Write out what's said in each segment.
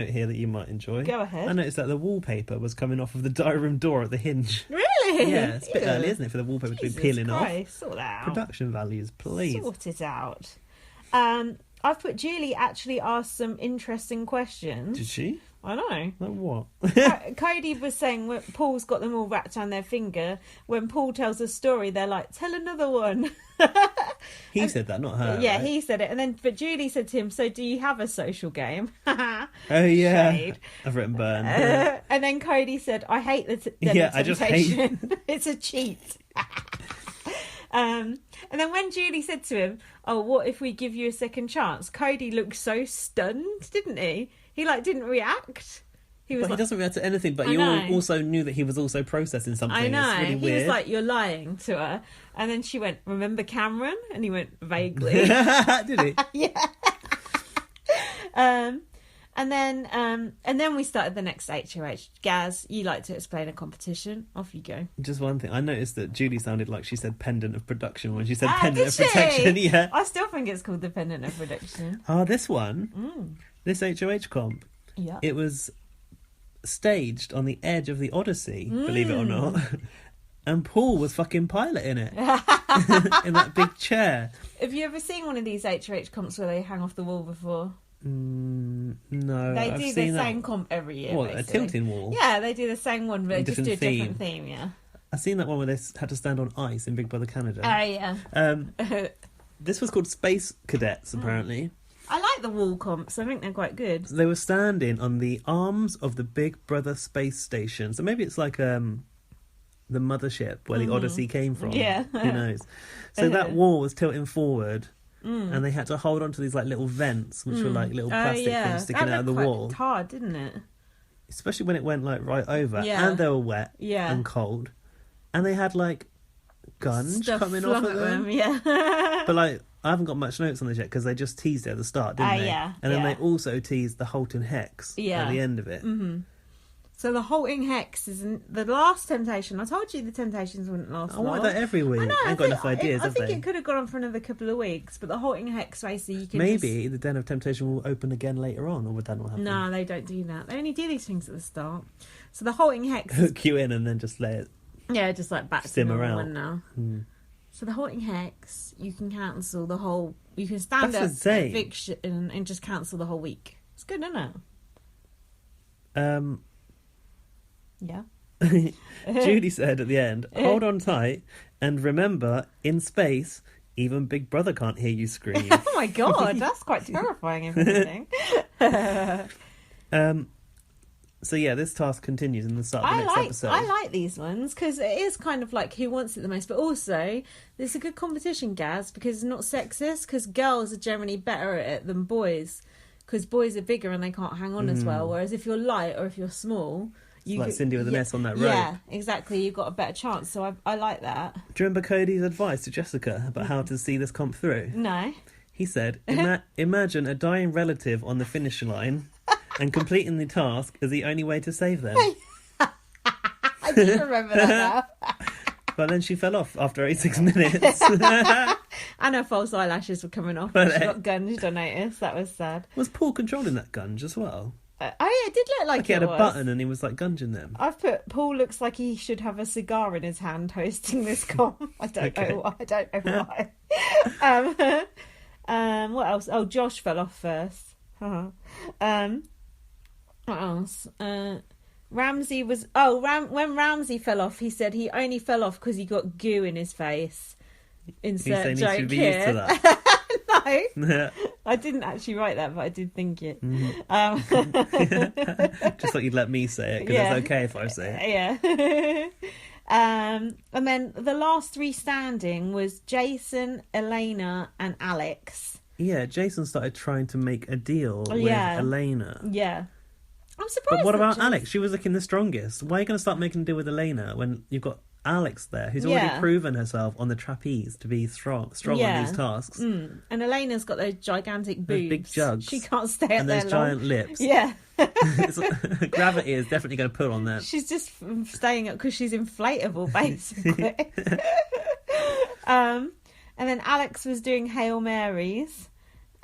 here that you might enjoy. Go ahead. I noticed that the wallpaper was coming off of the diary room door at the hinge. Really? Yeah, it's a bit early, isn't it, for the wallpaper to be peeling off? Sort it out. Production values, please. Sort it out. I've put Julie actually asked some interesting questions. Did she? I know. Like what? Cody was saying when Paul's got them all wrapped around their finger. When Paul tells a story, they're like, "Tell another one." He said that, not her. Yeah, right? he said it, but Julie said to him, "So, do you have a social game?" Oh yeah, Shade. I've written burn. And then Cody said, "I hate the Yeah, I just hate- It's a cheat." And then when Julie said to him, "Oh, what if we give you a second chance?" Cody looked so stunned, didn't he? He didn't react. He He doesn't react to anything, but you also knew that he was also processing something. I know. It's really he weird. was like, "You're lying to her," and then she went, "Remember Cameron?" And he went, "Vaguely." Did he? Yeah. And then we started the next HOH. Gaz, you like to explain a competition? Off you go. Just one thing. I noticed that Julie sounded like she said pendant of production when she said Ah, pendant did of she? protection. Yeah. I still think it's called the pendant of production. Oh, this one. This HOH comp. Yeah. It was staged on the edge of the Odyssey, believe it or not. And Paul was fucking piloting it in that big chair. Have you ever seen one of these HOH comps where they hang off the wall before? No, They I've do seen the that. same comp every year. What, basically. a tilting wall? Yeah, they do the same one, but they just do a Different different theme. Yeah. I've seen that one where they had to stand on ice in Big Brother Canada. Oh yeah. This was called Space Cadets, apparently. I like the wall comps. I think they're quite good. They were standing on the arms of the Big Brother space station. So maybe it's like the mothership where the Odyssey came from. Yeah. Who knows? So that wall was tilting forward. And they had to hold on to these like little vents, which were like little plastic things sticking out of the wall. It's hard, didn't it? Especially when it went like right over. Yeah. And they were wet Yeah. and cold. And they had like guns Stuff coming flung off of at them. Yeah. But like, I haven't got much notes on this yet because they just teased it at the start, didn't they? Yeah. And then yeah. they also teased the Halting Hex at the end of it. Mm-hmm. So the Halting Hex is the last temptation. I told you the temptations wouldn't last I long. want that every week. I know, Ain't got enough ideas, I have think they? it could have gone on for another couple of weeks, but the Halting Hex, basically, you can Maybe the Den of Temptation will open again later on, or would that not happen? No, they don't do that. They only do these things at the start. So the Halting Hex Hook you in and then just let it... yeah, just like back to simmer normal out. one now. So the Halting Hex, you can cancel the whole... You can stand That's up insane. eviction and just cancel the whole week. It's good, isn't it? Yeah. Judy said at the end, hold on tight and remember, in space, even Big Brother can't hear you scream. Oh my god, that's quite terrifying, if anything. So yeah, this task continues in the start of the next episode. I like these ones because it is kind of like who wants it the most, but also there's a good competition, Gaz, because it's not sexist, because girls are generally better at it than boys, because boys are bigger and they can't hang on as well, whereas if you're light or if you're small... It's like Cindy with an S on that rope. Yeah, exactly. You've got a better chance. So I like that. Do you remember Cody's advice to Jessica about how to see this comp through? No. He said, imagine a dying relative on the finish line and completing the task is the only way to save them. I do remember that now. But then she fell off after 86 minutes. And her false eyelashes were coming off. Were She they? got gunged, I noticed. That was sad. Was Paul controlling that gunge as well? Oh yeah, it did look like He had it a was. button and he was like gunging them. I've put Paul looks like he should have a cigar in his hand hosting this comp. I don't know why. I don't know why. What else? Oh, Josh fell off first. What else? Ramsey was... when Ramsey fell off, he said he only fell off because he got goo in his face. Insert He's saying he joke should be here. used to that. No, I didn't actually write that, but I did think it. Just like you'd let me say it, because Yeah. it's okay if I say it. Yeah. And then the last three standing was Jason, Elena, and Alex. Yeah, Jason started trying to make a deal with Yeah. Elena. Yeah. I'm surprised. But what that about Jason- Alex? She was looking the strongest. Why are you going to start making a deal with Elena when you've got Alex there, who's already Yeah. proven herself on the trapeze to be strong Yeah. on these tasks? And Elena's got those gigantic boobs. Those big jugs. She can't stay up And there those long. giant lips. Yeah. Gravity is definitely going to pull on that. She's just staying up because she's inflatable, basically. And then Alex was doing Hail Marys.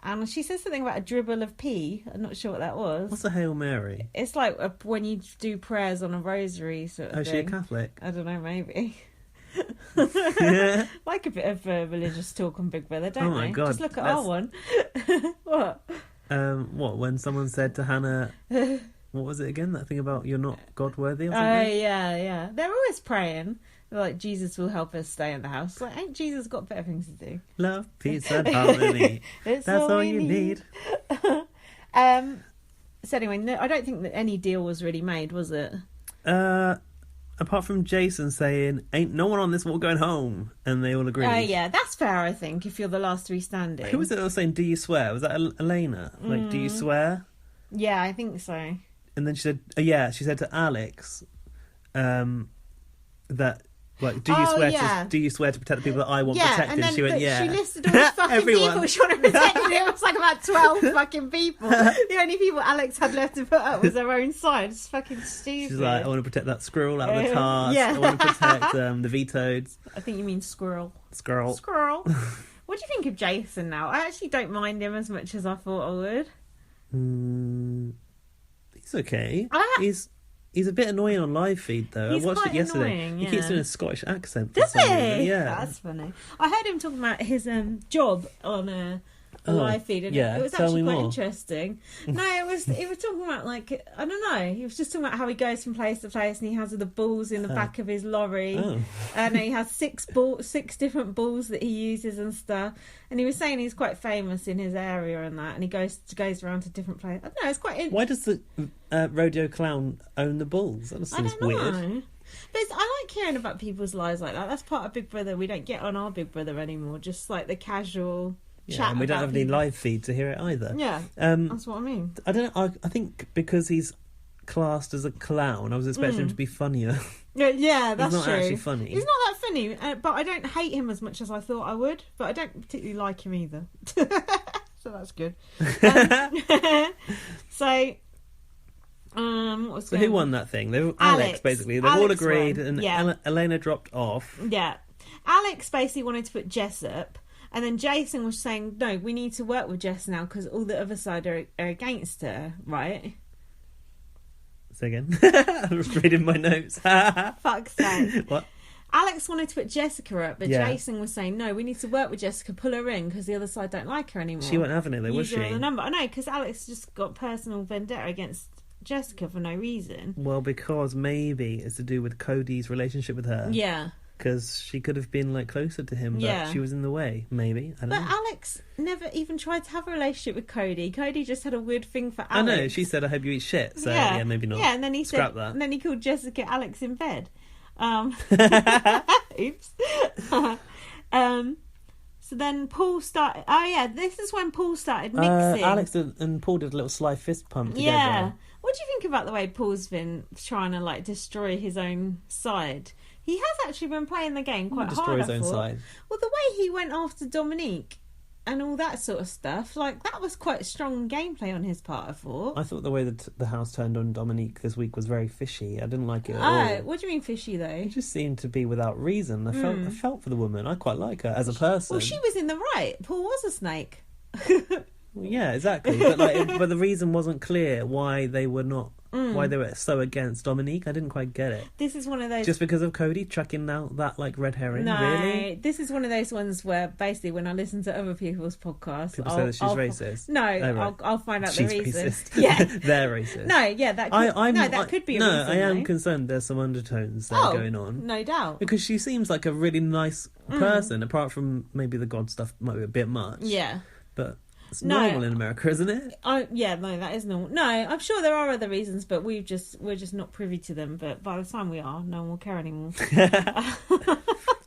And she says something about a dribble of pee. I'm not sure what that was. What's a Hail Mary? It's like when you do prayers on a rosary sort of Oh, is thing. she a Catholic? I don't know, maybe. Yeah. Like a bit of religious talk on Big Brother, don't Oh my they? God, Just look at our one. What? What? When someone said to Hannah, what was it again? That thing about you're not God worthy or Oh, something? yeah. They're always praying. They're like, Jesus will help us stay in the house. Like, ain't Jesus got better things to do? Love, peace, and harmony. That's all you need. So anyway, no, I don't think that any deal was really made, was it? Apart from Jason saying, "Ain't no one on this wall going home," and they all agreed. Oh, yeah, that's fair, I think, if you're the last three standing. Who was it that was saying, "Do you swear"? Was that Elena? Like, "Do you swear?" Yeah, I think so. And then she said, she said to Alex, that. Like, do you swear to protect the people that I want protected? And then she went, yeah. She listed all the fucking Everyone. people she wanted protected. It was like about 12 fucking people. The only people Alex had left to put up was her own side. It's fucking stupid. She's like, I want to protect that squirrel out of the task. yeah. I want to protect the vetoed. I think you mean squirrel. Squirrel. What do you think of Jason now? I actually don't mind him as much as I thought I would. He's okay. He's a bit annoying on live feed though. He's I watched it quite yesterday. annoying, He keeps yeah. doing a Scottish accent. Does he? Yeah. That's funny. I heard him talking about his job on a live feed, and yeah. it was Tell actually me quite more. interesting. No, he was talking about, like, I don't know, he was just talking about how he goes from place to place and he has the balls in the back of his lorry. And he has six different balls that he uses and stuff. And he was saying he's quite famous in his area and that, and he goes around to different places. I don't know, it's quite Why does the rodeo clown own the bulls? That seems weird. But I like hearing about people's lives like that. That's part of Big Brother we don't get on our Big Brother anymore. Just like the casual Yeah, chat. and we don't about have any people. live feed to hear it either. Yeah, that's what I mean. I don't know. I think because he's classed as a clown, I was expecting him to be funnier. Yeah, that's He's not true. actually funny. He's not that funny, but I don't hate him as much as I thought I would. But I don't particularly like him either. So that's good. So who won that thing? Alex basically. They've all agreed, won. and Yeah. Elena dropped off. Yeah. Alex basically wanted to put Jess up, and then Jason was saying, no, we need to work with Jess now because all the other side are against her, right? Say again. I was reading my notes. Fuck's sake. What? Alex wanted to put Jessica up, but Yeah. Jason was saying, no, we need to work with Jessica, pull her in because the other side don't like her anymore. She wasn't having it though, was Use her she? on the number. I know, because Alex just got personal vendetta against Jessica for no reason. Well, because maybe it's to do with Cody's relationship with her. Yeah. Because she could have been like closer to him, but Yeah. she was in the way. Maybe. I don't But know. Alex never even tried to have a relationship with Cody. Cody just had a weird thing for Alex. I know. She said, "I hope you eat shit." So yeah, maybe not. Yeah, and then he Scrap said, that. and then he called Jessica Alex in bed. Oops. So then Paul started. Oh yeah, this is when Paul started mixing. Alex and Paul did a little sly fist pump together. Yeah. What do you think about the way Paul's been trying to like destroy his own side? He has actually been playing the game quite Destroy hard. his I own thought. side. Well, the way he went after Dominique and all that sort of stuff, like that was quite strong gameplay on his part. I thought. I thought the way that the house turned on Dominique this week was very fishy. I didn't like it at Oh, all. what do you mean fishy though? It just seemed to be without reason. I felt for the woman. I quite like her as a person. Well, she was in the right. Paul was a snake. Well, yeah, exactly. But but the reason wasn't clear why they were not. Why they were so against Dominique. I didn't quite get it. This is one of those. Just because of Cody chucking out that like red herring. No, Really? this is one of those ones where basically when I listen to other people's podcasts, People say that she's racist. No, Oh, right. I'll find out She's the reason. racist. Yeah, They're racist. no, yeah, that could, could be a reason. No, I am though. concerned there's some undertones there going on. No doubt. Because she seems like a really nice person, apart from maybe the God stuff might be a bit much. Yeah. But it's No. normal in America, isn't it? Yeah, no, that is normal. No, I'm sure there are other reasons, but we're just not privy to them. But by the time we are, no one will care anymore.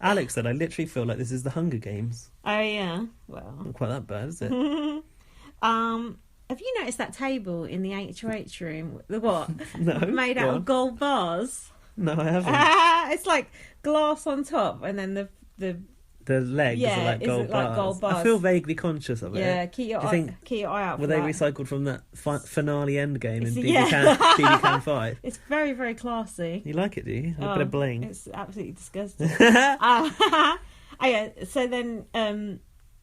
Alex said, I literally feel like this is the Hunger Games. Oh yeah, well, Not quite that bad, is it? have you noticed that table in the HOH room? The what? No. Made go out on. of gold bars. No, I haven't. It's like glass on top, and then the The legs Yeah, are like is gold, it like bars. gold bars? I feel vaguely conscious of it. yeah. Keep your Do you think- eye out. Were for they that. recycled from that finale endgame in Yeah. BB Can 5? It's very, very classy. You like it, do you? A bit of bling. It's absolutely disgusting. Oh yeah. So then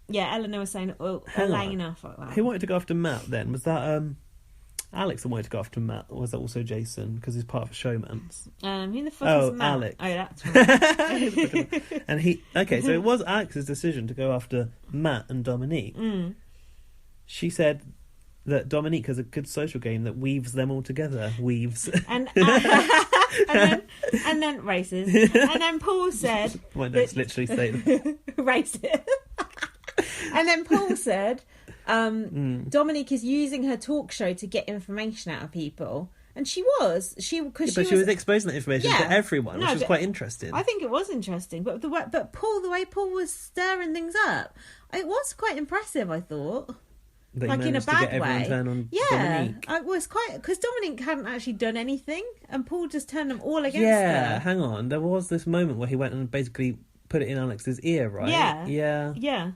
Yeah, Eleanor was saying, well, Hang on. Elena, fuck that. Who wanted to go after Matt then? Was that Alex that wanted to go after Matt, or was that also Jason? Because he's part of a showman's. Who the fuck is Matt? Alex. Oh, that's right. And so it was Alex's decision to go after Matt and Dominique. She said that Dominique has a good social game that weaves them all together. Weaves. and then racist. And then Paul said... My notes literally say racist. And then Paul said... Dominique is using her talk show to get information out of people, and she was. She was exposing that information to everyone, which was quite interesting. I think it was interesting, but the way Paul was stirring things up, it was quite impressive. I thought, that like in a bad way. Turn on Dominique. It was quite because Dominique hadn't actually done anything, and Paul just turned them all against her. Yeah, hang on. There was this moment where he went and basically put it in Alex's ear, right? Yeah.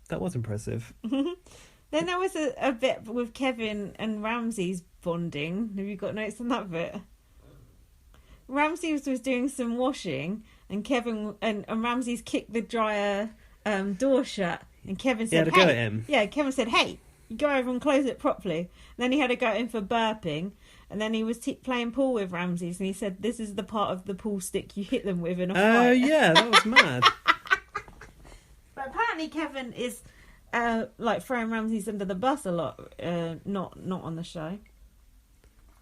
That was impressive. Then there was a bit with Kevin and Ramsey's bonding. Have you got notes on that bit? Ramsey was doing some washing, and Kevin and Ramsey's kicked the dryer door shut, and Kevin said, "He had a go at him." Yeah, Kevin said, "Hey, you go over and close it properly." And then he had to go at him for burping, and then he was playing pool with Ramsey's, and he said, "This is the part of the pool stick you hit them with in a fight." Oh yeah, that was mad. But apparently Kevin is like throwing Ramsey's under the bus a lot, not on the show.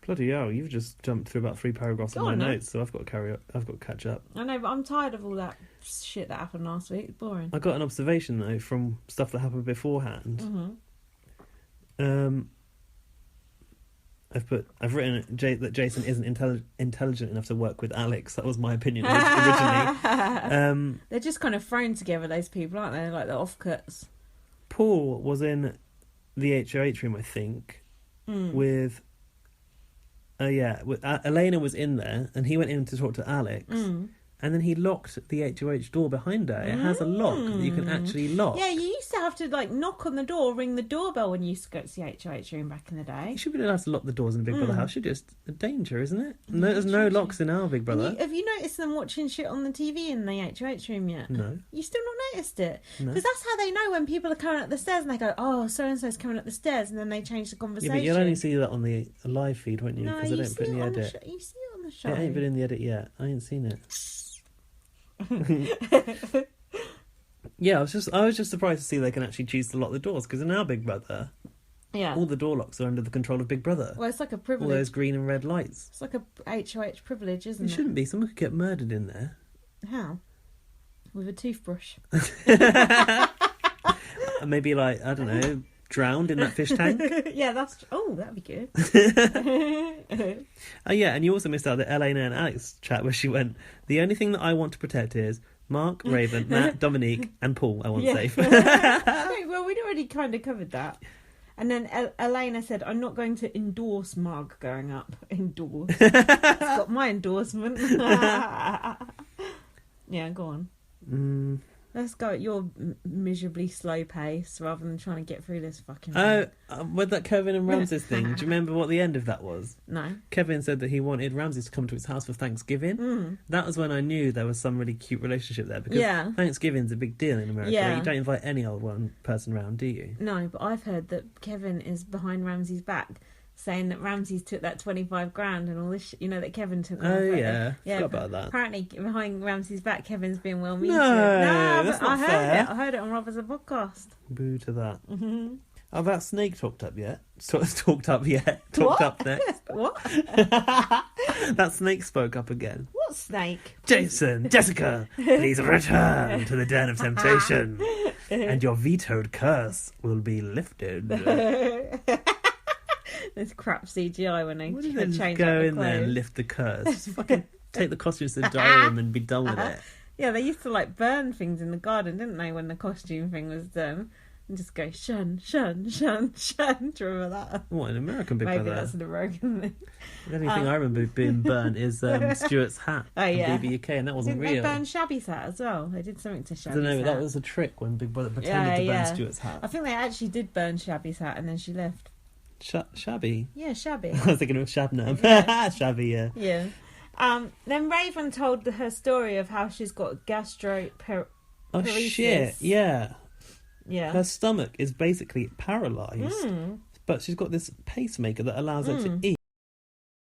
Bloody hell, you've just jumped through about 3 paragraphs of my notes, so I've got to catch up. I know, but I'm tired of all that shit that happened last week. It's boring. I got an observation though from stuff that happened beforehand. I've written that Jason isn't intelligent enough to work with Alex. That was my opinion originally. They're just kind of thrown together, those people, aren't they? Like the offcuts. Paul was in the HOH room, I think, with Elena was in there, and he went in to talk to Alex. And then he locked the HOH door behind her. It has a lock that you can actually lock. Yeah, you used to have to like knock on the door, ring the doorbell when you used to go to the HOH room back in the day. You should be allowed to lock the doors in a Big Brother house. You're just a danger, isn't it? No, there's no locks in our Big Brother. Have you noticed them watching shit on the TV in the HOH room yet? No. You still not noticed it? No. Because that's how they know when people are coming up the stairs and they go, "Oh, so-and-so's coming up the stairs," and then they change the conversation. Yeah, but you'll only see that on the live feed, won't you? No, Because I don't put in the edit. You see it on the show. It ain't been in the edit yet. I ain't seen it. Yeah, I was just surprised to see they can actually choose to lock the doors, because in our Big Brother, all the door locks are under the control of Big Brother. Well, it's like a privilege. All those green and red lights. It's like a HOH privilege, isn't it? It shouldn't be. Someone could get murdered in there. How? With a toothbrush. Maybe like, I don't know, drowned in that fish tank. Yeah, that'd be good. Oh yeah, and you also missed out the Elena and Alex chat where she went, "The only thing that I want to protect is Mark, Raven, Matt, Dominique, and Paul. I want safe." Well, we'd already kind of covered that. And then Elena said, "I'm not going to endorse Mark going up." Endorse. It's got my endorsement. Yeah, go on. Let's go at your miserably slow pace rather than trying to get through this fucking thing. With that Kevin and Ramses thing, do you remember what the end of that was? No. Kevin said that he wanted Ramses to come to his house for Thanksgiving. That was when I knew there was some really cute relationship there, because Thanksgiving's a big deal in America. Yeah. You don't invite any old person round, do you? No, but I've heard that Kevin is behind Ramsey's back, saying that Ramses took that 25 grand and all this shit, that Kevin took. Yeah, forgot about that. Apparently behind Ramsey's back, Kevin's being well mean. No, that's not fair. I heard it on Robert's podcast. Boo to that. Oh, that snake talked up yet? Talked up next. What? That snake spoke up again. What snake? Jason, Jessica, please return to the den of temptation, and your vetoed curse will be lifted. This crap CGI when they change go the in there and lift the curse. Just fucking take the costumes to the diary room and be done with it. Yeah, they used to like burn things in the garden, didn't they, when the costume thing was done? And just go shun, shun, shun, shun. Do you remember that? What, an American Big Brother? Maybe that's an American thing. The only thing I remember being burnt is Stuart's hat from BB19, and that wasn't real. real. They burned Shabby's hat as well. They did something to Shabby's I don't know, hat. that was a trick when Big Brother pretended to burn Stuart's hat. I think they actually did burn Shabby's hat and then she left. Shabby? Yeah, Shabby. I was thinking of Shabnam. Yeah. Shabby, yeah. Yeah. Then Raven told her story of how she's got gastroparesis. Oh shit! Yeah, Yeah. Her stomach is basically paralysed, but she's got this pacemaker that allows her to eat.